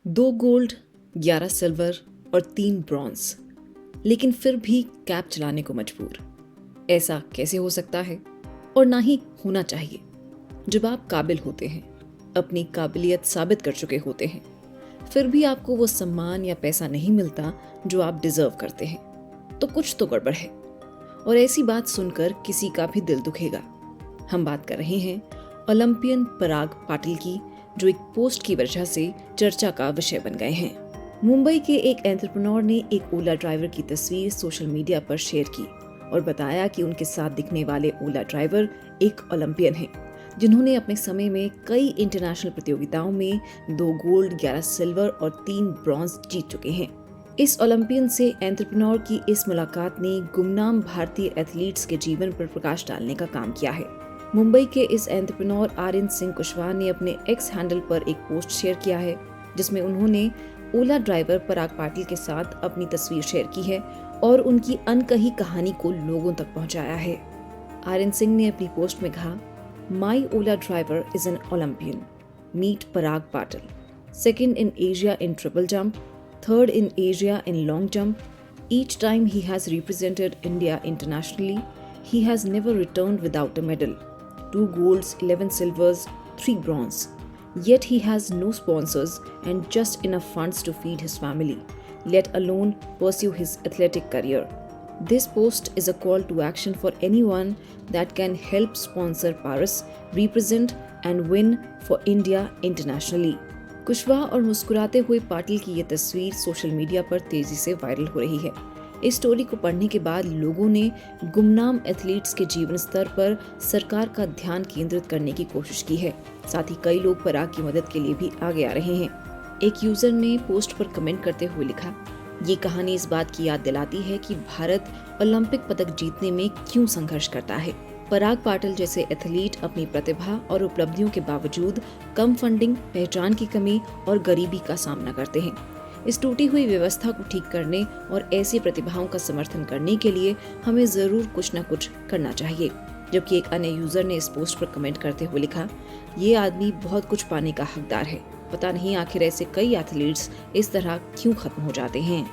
2 gold, 11 silver और 3 bronze, लेकिन फिर भी कैप चलाने को मजबूर। ऐसा कैसे हो सकता है? और ना ही होना चाहिए। जब आप काबिल होते हैं, अपनी काबिलियत साबित कर चुके होते हैं, फिर भी आपको वो सम्मान या पैसा नहीं मिलता जो आप डिजर्व करते हैं, तो कुछ तो गड़बड़ है। और ऐसी बात सुनकर किसी का भी दिल दुखेगा। हम बात कर रहे हैं ओलंपियन पराग पाटिल की, जो एक पोस्ट की वजह से चर्चा का विषय बन गए हैं। मुंबई के एक एंटरप्रेन्योर ने एक ओला ड्राइवर की तस्वीर सोशल मीडिया पर शेयर की और बताया कि उनके साथ दिखने वाले ओला ड्राइवर एक ओलंपियन हैं, जिन्होंने अपने समय में कई इंटरनेशनल प्रतियोगिताओं में 2 गोल्ड, 11 सिल्वर और 3 ब्रॉन्ज जीत चुके हैं। इस ओलंपियन से एंटरप्रेन्योर की इस मुलाकात ने गुमनाम भारतीय एथलीट्स के जीवन पर प्रकाश डालने का काम किया है। मुंबई के इस एंटरप्रेन्योर आर्यन सिंह कुशवाहा ने अपने एक्स हैंडल पर एक पोस्ट शेयर किया है, जिसमें उन्होंने ओला ड्राइवर पराग पाटिल के साथ अपनी तस्वीर शेयर की है और उनकी अनकही कहानी को लोगों तक पहुंचाया है। आर्यन सिंह ने अपनी पोस्ट में कहा, my Ola driver is an Olympian, meet Parag Patil, second in Asia in triple jump, third in Asia in long jump. Each time he has represented India internationally, he has never returned without a medal. 2 golds, 11 silvers, 3 bronze. Yet he has no sponsors and just enough funds to feed his family, let alone pursue his athletic career. This post is a call to action for anyone that can help sponsor Paris, represent and win for India internationally. Kushwaha और मुस्कुराते हुए पाटिल की ये तस्वीर social media पर तेजी से viral हो रही है। इस स्टोरी को पढ़ने के बाद लोगों ने गुमनाम एथलीट्स के जीवन स्तर पर सरकार का ध्यान केंद्रित करने की कोशिश की है। साथ ही कई लोग पराग की मदद के लिए भी आगे आ रहे हैं। एक यूजर ने पोस्ट पर कमेंट करते हुए लिखा, ये कहानी इस बात की याद दिलाती है कि भारत ओलंपिक पदक जीतने में क्यों संघर्ष करता है। पराग पाटिल जैसे एथलीट अपनी प्रतिभा और उपलब्धियों के बावजूद कम फंडिंग, पहचान की कमी और गरीबी का सामना करते हैं। इस टूटी हुई व्यवस्था को ठीक करने और ऐसी प्रतिभाओं का समर्थन करने के लिए हमें जरूर कुछ न कुछ करना चाहिए। जबकि एक अन्य यूजर ने इस पोस्ट पर कमेंट करते हुए लिखा, ये आदमी बहुत कुछ पाने का हकदार है, पता नहीं आखिर ऐसे कई एथलीट्स इस तरह क्यों खत्म हो जाते हैं।